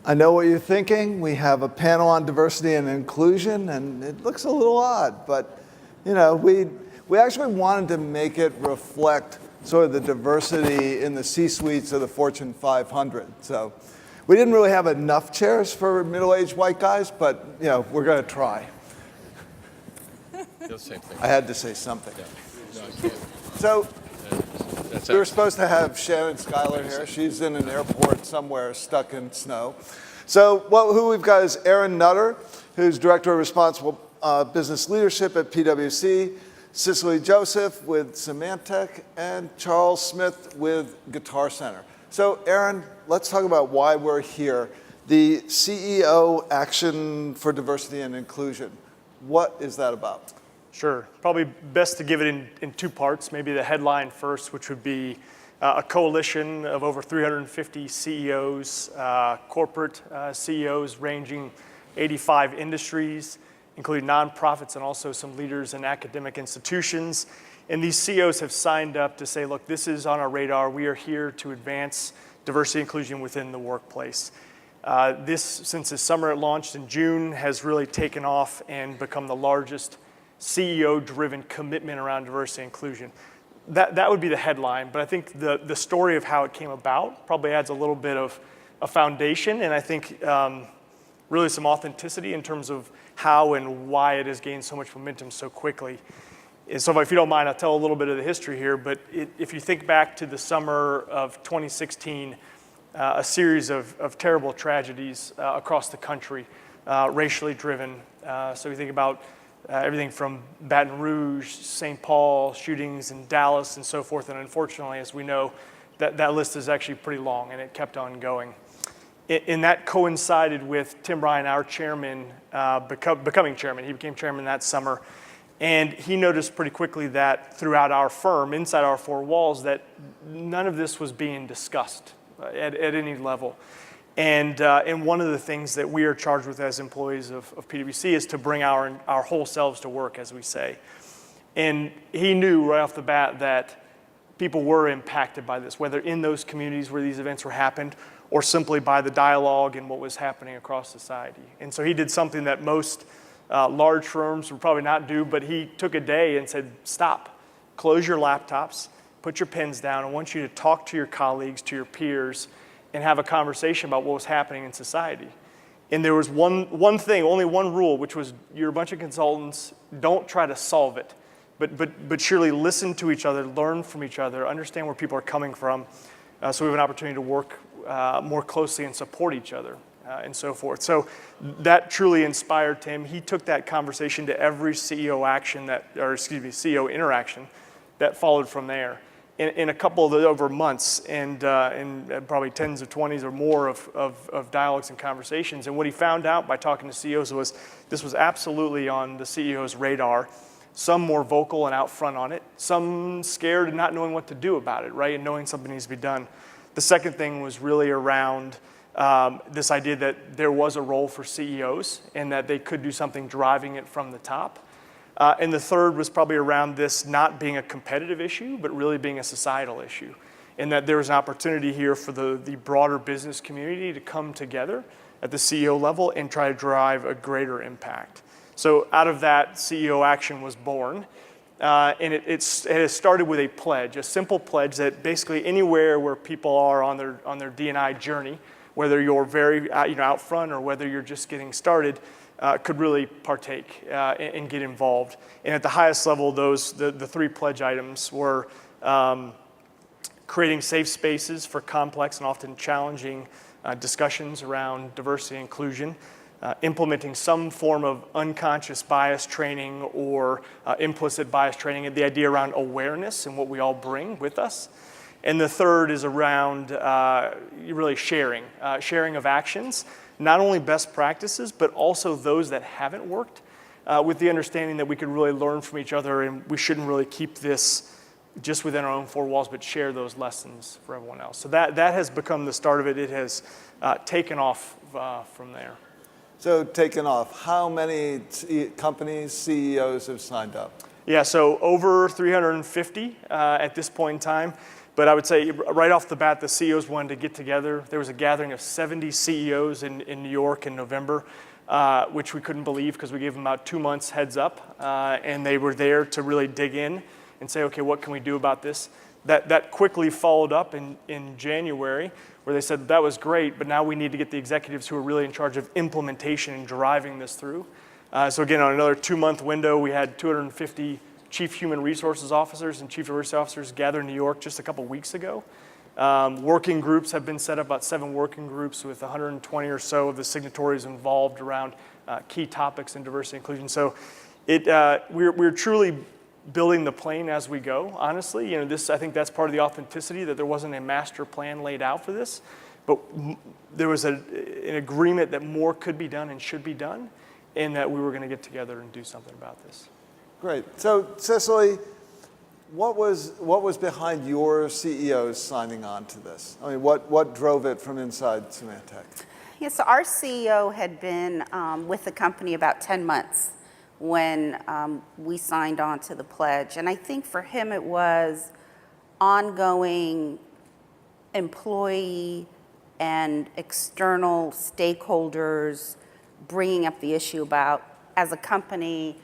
I know what you're thinking. We have a panel on diversity and inclusion, and it looks a little odd, but we actually wanted to make it reflect sort of the diversity in the C-suites of the Fortune 500. So we didn't really have enough chairs for middle-aged white guys, but we're going to try. The same thing. I had to say something. Yeah. No, I can't. So That's we were excellent. supposed to have Shannon Schuyler here. She's in an airport somewhere stuck in snow. So who we've got is Aaron Nutter, who's Director of Responsible Business Leadership at PwC, Cicely Joseph with Symantec, and Charles Smith with Guitar Center. So Aaron, let's talk about why we're here. The CEO Action for Diversity and Inclusion. What is that about? Sure. Probably best to give it in two parts. Maybe the headline first, which would be a coalition of over 350 CEOs, corporate CEOs ranging 85 industries, including nonprofits and also some leaders in academic institutions. And these CEOs have signed up to say, look, this is on our radar. We are here to advance diversity and inclusion within the workplace. This, since this summer it launched in June, has really taken off and become the largest CEO-driven commitment around diversity and inclusion. That would be the headline, but I think the story of how it came about probably adds a little bit of a foundation, and I think really some authenticity in terms of how and why it has gained so much momentum so quickly. And so if you don't mind, I'll tell a little bit of the history here, but if you think back to the summer of 2016, a series of terrible tragedies across the country, racially driven. So you think about everything from Baton Rouge, St. Paul, shootings in Dallas, and so forth. And unfortunately, as we know, that list is actually pretty long, and it kept on going. And that coincided with Tim Ryan, our chairman, becoming chairman. He became chairman that summer. And he noticed pretty quickly that throughout our firm, inside our four walls, that none of this was being discussed at any level. And one of the things that we are charged with as employees of PwC is to bring our whole selves to work, as we say. And he knew right off the bat that people were impacted by this, whether in those communities where these events were happened or simply by the dialogue and what was happening across society. And so he did something that most large firms would probably not do, but he took a day and said, stop, close your laptops, put your pens down. I want you to talk to your colleagues, to your peers, and have a conversation about what was happening in society. And there was one thing, only one rule, which was you're a bunch of consultants, don't try to solve it, but surely listen to each other, learn from each other, understand where people are coming from, so we have an opportunity to work more closely and support each other, and so forth. So that truly inspired Tim. He took that conversation to every CEO interaction that followed from there. In a couple of over months, and probably tens of 20s or more of dialogues and conversations. And what he found out by talking to CEOs was this was absolutely on the CEO's radar. Some more vocal and out front on it. Some scared and not knowing what to do about it, right? And knowing something needs to be done. The second thing was really around this idea that there was a role for CEOs and that they could do something driving it from the top. And the third was probably around this not being a competitive issue, but really being a societal issue. And that there was an opportunity here for the broader business community to come together at the CEO level and try to drive a greater impact. So out of that, CEO Action was born. And it has started with a pledge, a simple pledge that basically anywhere where people are on their D&I journey, whether you're very out front or whether you're just getting started, could really partake and get involved. And at the highest level, the three pledge items were creating safe spaces for complex and often challenging discussions around diversity and inclusion, implementing some form of unconscious bias training or implicit bias training, and the idea around awareness and what we all bring with us. And the third is around really sharing of actions, not only best practices, but also those that haven't worked, with the understanding that we could really learn from each other and we shouldn't really keep this just within our own four walls, but share those lessons for everyone else. So that has become the start of it. It has taken off from there. So taken off, how many companies, CEOs have signed up? Yeah, so over 350 at this point in time. But I would say right off the bat, the CEOs wanted to get together. There was a gathering of 70 CEOs in New York in November, which we couldn't believe because we gave them about 2 months heads up. And they were there to really dig in and say, okay, what can we do about this? That quickly followed up in January, where they said that was great, but now we need to get the executives who are really in charge of implementation and driving this through. So again, on another 2-month window, we had 250 chief human resources officers and chief diversity officers gather in New York just a couple weeks ago. Working groups have been set up, about 7 working groups with 120 or so of the signatories involved around key topics in diversity and inclusion. So we're truly building the plane as we go, honestly. I think that's part of the authenticity, that there wasn't a master plan laid out for this, but there was an agreement that more could be done and should be done, and that we were going to get together and do something about this. Great. So, Cicely, what was behind your CEOs signing on to this? I mean, what drove it from inside Symantec? Yeah, so our CEO had been with the company about 10 months when we signed on to the pledge. And I think for him it was ongoing employee and external stakeholders bringing up the issue about, as a company,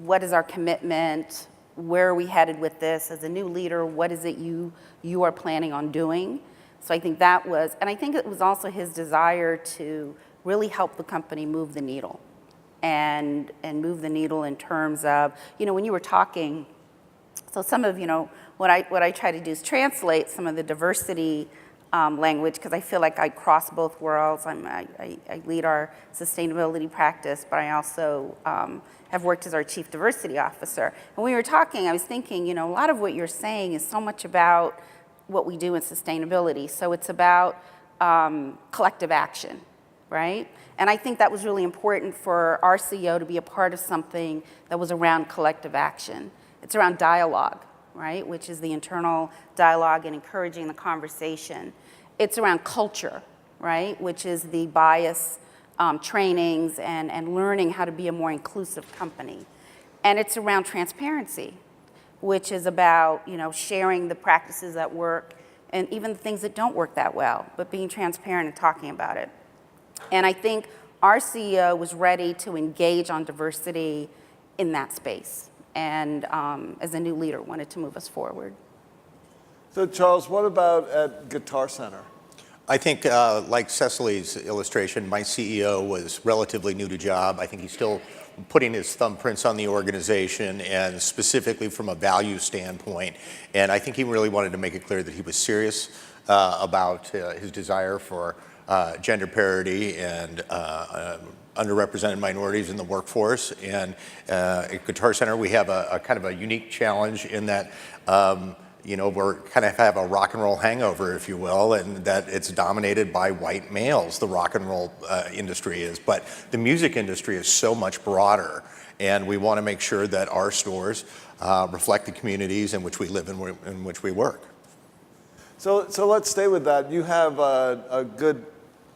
what is our commitment? Where are we headed with this? As a new leader, what is it you are planning on doing? So I think that was, and I think it was also his desire to really help the company move the needle, and move the needle in terms of, when you were talking, so some of, what I try to do is translate some of the diversity language, because I feel like I cross both worlds. I lead our sustainability practice, but I also have worked as our chief diversity officer. And when we were talking, I was thinking, a lot of what you're saying is so much about what we do in sustainability. So it's about collective action, right? And I think that was really important for our CEO to be a part of something that was around collective action. It's around dialogue, right? Which is the internal dialogue and encouraging the conversation. It's around culture, right? Which is the bias trainings and learning how to be a more inclusive company. And it's around transparency, which is about, sharing the practices that work and even the things that don't work that well, but being transparent and talking about it. And I think our CEO was ready to engage on diversity in that space, and as a new leader wanted to move us forward. So, Charles, what about at Guitar Center? I think, like Cicely's illustration, my CEO was relatively new to job. I think he's still putting his thumbprints on the organization, and specifically from a value standpoint. And I think he really wanted to make it clear that he was serious about his desire for gender parity and underrepresented minorities in the workforce. And at Guitar Center, we have a kind of a unique challenge in that we're kind of have a rock and roll hangover, if you will, and that it's dominated by white males, the rock and roll industry is. But the music industry is so much broader, and we want to make sure that our stores reflect the communities in which we live and in which we work. So let's stay with that. You have a good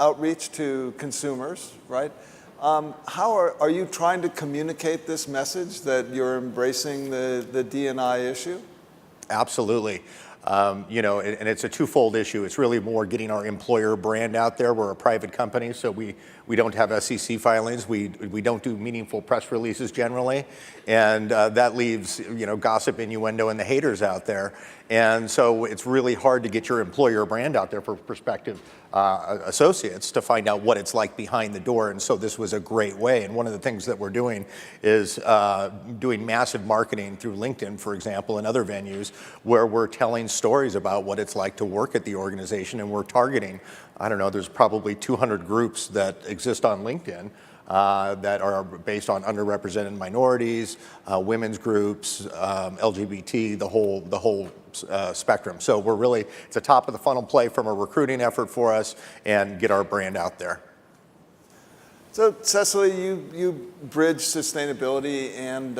outreach to consumers, right? How are you trying to communicate this message that you're embracing the D&I issue? Absolutely. And it's a twofold issue. It's really more getting our employer brand out there. We're a private company, so we don't have SEC filings. We don't do meaningful press releases generally, and that leaves gossip, innuendo, and the haters out there. And so it's really hard to get your employer brand out there for prospective associates to find out what it's like behind the door. And so this was a great way. And one of the things that we're doing is doing massive marketing through LinkedIn, for example, and other venues where we're telling stories about what it's like to work at the organization. And we're targeting, I don't know, there's probably 200 groups that exist on LinkedIn that are based on underrepresented minorities, women's groups, LGBT, the whole spectrum. So we're really, it's a top of the funnel play from a recruiting effort for us and get our brand out there. So Cicely, you bridge sustainability and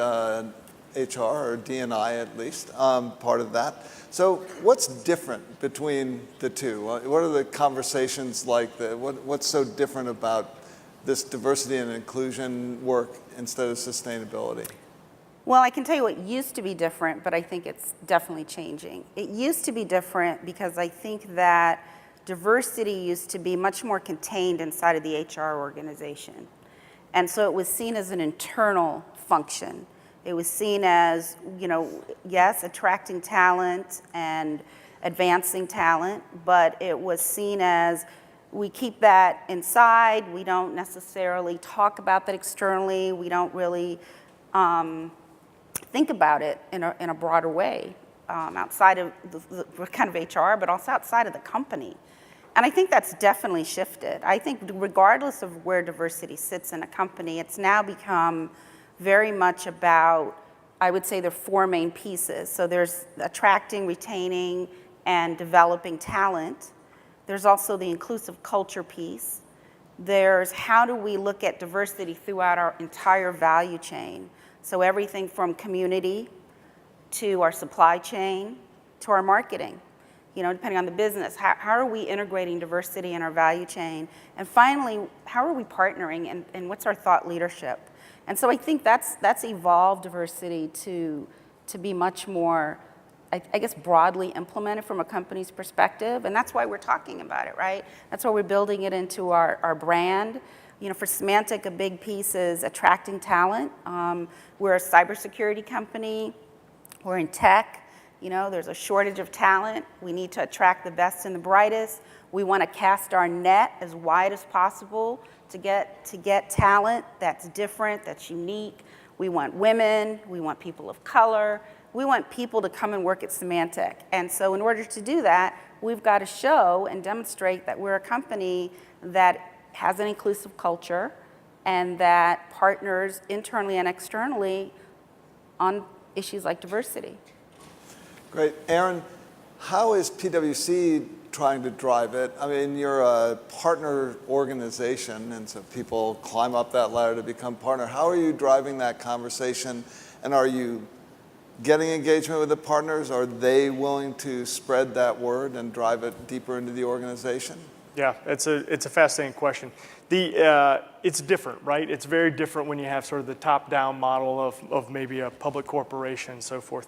HR, or D&I at least, part of that. So what's different between the two? What are the conversations like? What's so different about this diversity and inclusion work instead of sustainability? Well, I can tell you what used to be different, but I think it's definitely changing. It used to be different because I think that diversity used to be much more contained inside of the HR organization. And so it was seen as an internal function. It was seen as, yes, attracting talent and advancing talent, but it was seen as we keep that inside. We don't necessarily talk about that externally. We don't really think about it in a broader way outside of the kind of HR, but also outside of the company. And I think that's definitely shifted. I think regardless of where diversity sits in a company, it's now become very much about, I would say, there are four main pieces. So there's attracting, retaining, and developing talent. There's also the inclusive culture piece. There's how do we look at diversity throughout our entire value chain. So everything from community to our supply chain to our marketing. Depending on the business, how are we integrating diversity in our value chain? And finally, how are we partnering and what's our thought leadership? And so I think that's evolved diversity to be much more, I guess, broadly implemented from a company's perspective. And that's why we're talking about it, right? That's why we're building it into our brand. For Symantec, a big piece is attracting talent. We're a cybersecurity company. We're in tech. There's a shortage of talent. We need to attract the best and the brightest. We want to cast our net as wide as possible to get talent that's different, that's unique. We want women. We want people of color. We want people to come and work at Symantec. And so in order to do that, we've got to show and demonstrate that we're a company that has an inclusive culture and that partners internally and externally on issues like diversity. Great. Aaron, how is PwC trying to drive it? I mean, you're a partner organization, and so people climb up that ladder to become partner. How are you driving that conversation, and are you getting engagement with the partners? Are they willing to spread that word and drive it deeper into the organization? Yeah, it's a fascinating question. It's different, right? It's very different when you have sort of the top-down model of maybe a public corporation and so forth.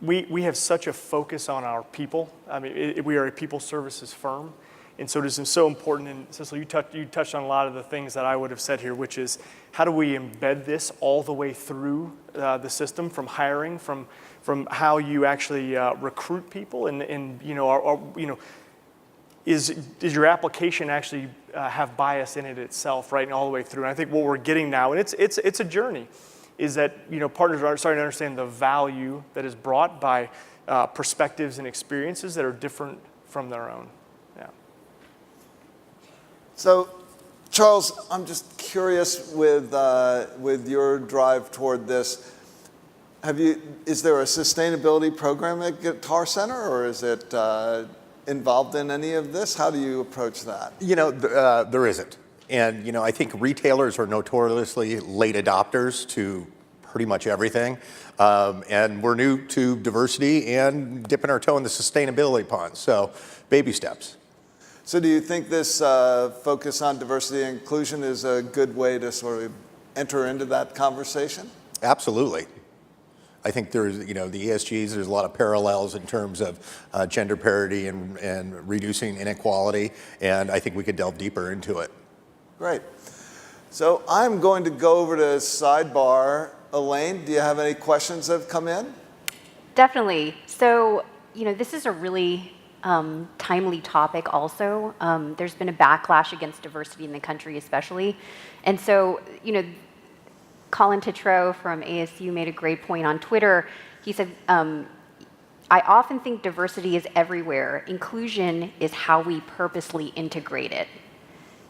We have such a focus on our people. I mean, we are a people services firm, and so it is so important. And Cecil, you touched on a lot of the things that I would have said here, which is how do we embed this all the way through the system, from hiring, from how you actually recruit people, and is your application actually have bias in it itself, right, and all the way through. And I think what we're getting now, and it's a journey, is that partners are starting to understand the value that is brought by perspectives and experiences that are different from their own. Yeah. So, Charles, I'm just curious with your drive toward this. Is there a sustainability program at Guitar Center, or is it involved in any of this? How do you approach that? There isn't. And, I think retailers are notoriously late adopters to pretty much everything. And we're new to diversity and dipping our toe in the sustainability pond. So, baby steps. So do you think this focus on diversity and inclusion is a good way to sort of enter into that conversation? Absolutely. I think there's, the ESGs, there's a lot of parallels in terms of gender parity and reducing inequality. And I think we could delve deeper into it. Great. So I'm going to go over to sidebar. Elaine, do you have any questions that have come in? Definitely. So, this is a really timely topic also. There's been a backlash against diversity in the country especially. And so, Colin Tetreault from ASU made a great point on Twitter. He said, I often think diversity is everywhere. Inclusion is how we purposely integrate it.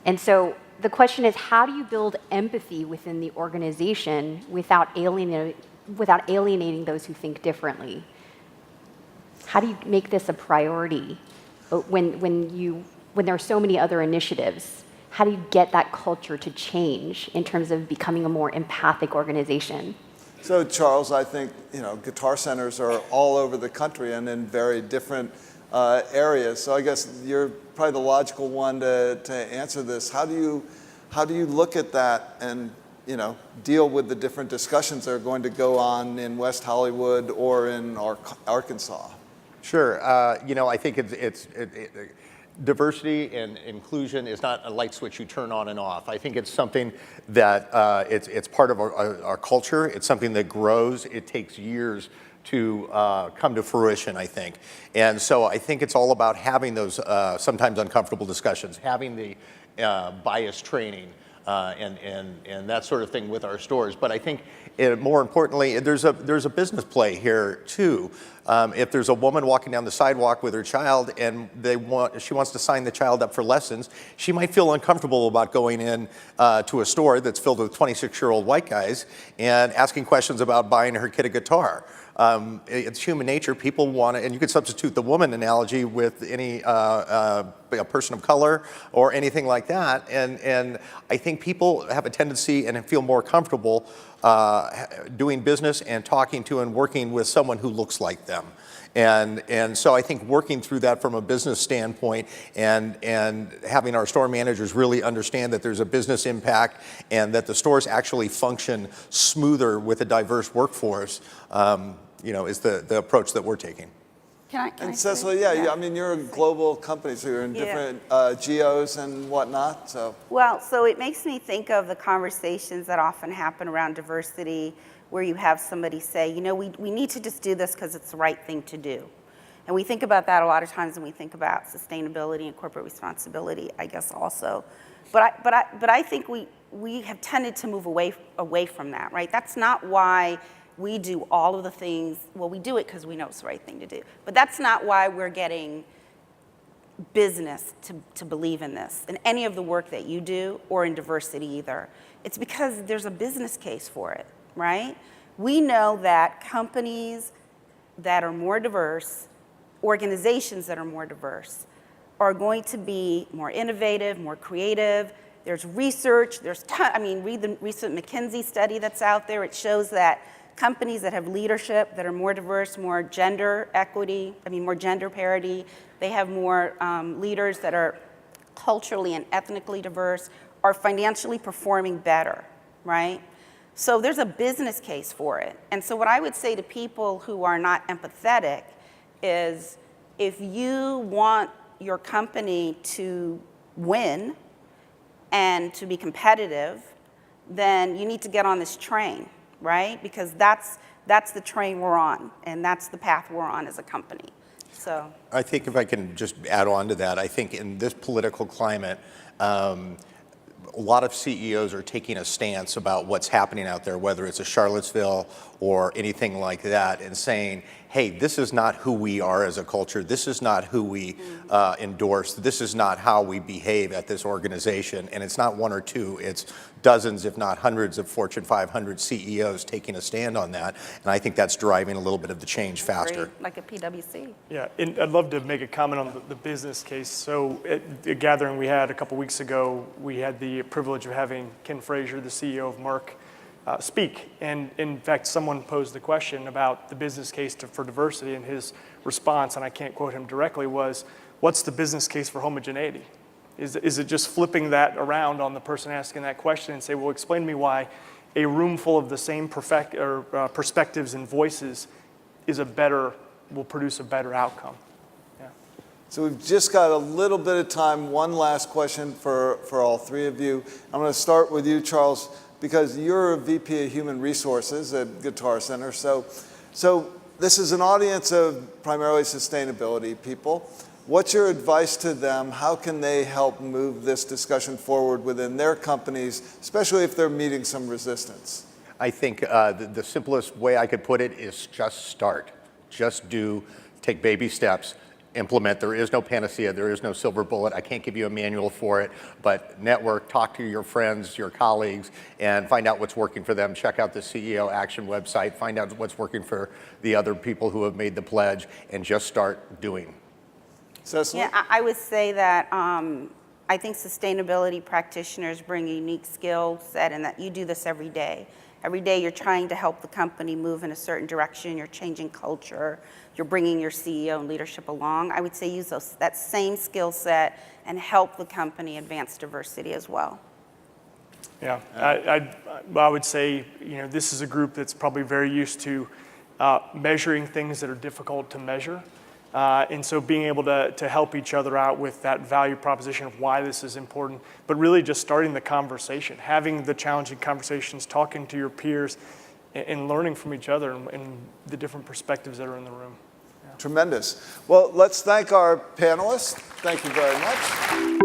And so the question is, how do you build empathy within the organization without alienating those who think differently? How do you make this a priority when there are so many other initiatives? How do you get that culture to change in terms of becoming a more empathic organization? So, Charles, I think Guitar Centers are all over the country and in very different areas. So I guess you're probably the logical one to answer this. How do you look at that and deal with the different discussions that are going to go on in West Hollywood or in Arkansas? Sure. I think diversity and inclusion is not a light switch you turn on and off. I think it's something that it's part of our culture. It's something that grows. It takes years to come to fruition, I think. And so I think it's all about having those sometimes uncomfortable discussions, having the bias training, and that sort of thing with our stores. But I think more importantly, there's a business play here too. If there's a woman walking down the sidewalk with her child and she wants to sign the child up for lessons, she might feel uncomfortable about going in to a store that's filled with 26-year-old white guys and asking questions about buying her kid a guitar. It's human nature. People want to, and you could substitute the woman analogy with any a person of color or anything like that. And I think people have a tendency and feel more comfortable doing business and talking to and working with someone who looks like them. And so I think working through that from a business standpoint and having our store managers really understand that there's a business impact and that the stores actually function smoother with a diverse workforce, is the approach that we're taking. Can I And say? Cecily, I mean, you're a global company, so you're in different geos and whatnot, so. Well, so it makes me think of the conversations that often happen around diversity, where you have somebody say, we need to just do this because it's the right thing to do. And we think about that a lot of times when we think about sustainability and corporate responsibility, I guess also. But I think we have tended to move away from that, right? That's not why we do all of the things. Well, we do it because we know it's the right thing to do. But that's not why we're getting business to believe in this, in any of the work that you do, or in diversity either. It's because there's a business case for it, right? We know that companies that are more diverse, organizations that are more diverse, are going to be more innovative, more creative. There's research, read the recent McKinsey study that's out there. It shows that companies that have leadership that are more diverse, more gender equity, more gender parity, they have more leaders that are culturally and ethnically diverse, are financially performing better, right? So there's a business case for it. And so what I would say to people who are not empathetic is, if you want your company to win and to be competitive, then you need to get on this train, right? Because that's the train we're on, and that's the path we're on as a company. So I think if I can just add on to that, I think in this political climate, a lot of CEOs are taking a stance about what's happening out there, whether it's a Charlottesville or anything like that, and saying, hey, this is not who we are as a culture. This is not who we endorse. This is not how we behave at this organization. And it's not one or two. It's dozens, if not hundreds, of Fortune 500 CEOs taking a stand on that. And I think that's driving a little bit of the change faster. like a PwC. Yeah, and I'd love to make a comment on the business case. So at the gathering we had a couple weeks ago, we had the privilege of having Ken Frazier, the CEO of Merck, speak. And in fact, someone posed the question about the business case for diversity, and his response, and I can't quote him directly, was, what's the business case for homogeneity? Is it just flipping that around on the person asking that question and say, well, explain to me why a room full of the same perspectives and voices will produce a better outcome? Yeah. So we've just got a little bit of time. One last question for all three of you. I'm going to start with you, Charles, because you're a VP of Human Resources at Guitar Center. So this is an audience of primarily sustainability people. What's your advice to them? How can they help move this discussion forward within their companies, especially if they're meeting some resistance? I think the simplest way I could put it is just start. Just take baby steps, implement. There is no panacea, there is no silver bullet. I can't give you a manual for it, but network, talk to your friends, your colleagues, and find out what's working for them. Check out the CEO Action website, find out what's working for the other people who have made the pledge, and just start doing. Cecily? Yeah, I would say that I think sustainability practitioners bring a unique skill set, and that you do this every day. Every day you're trying to help the company move in a certain direction, you're changing culture, you're bringing your CEO and leadership along. I would say use that same skill set and help the company advance diversity as well. Yeah, I would say, this is a group that's probably very used to measuring things that are difficult to measure. And so being able to help each other out with that value proposition of why this is important, but really just starting the conversation, having the challenging conversations, talking to your peers, and learning from each other and the different perspectives that are in the room. Tremendous. Well, let's thank our panelists. Thank you very much.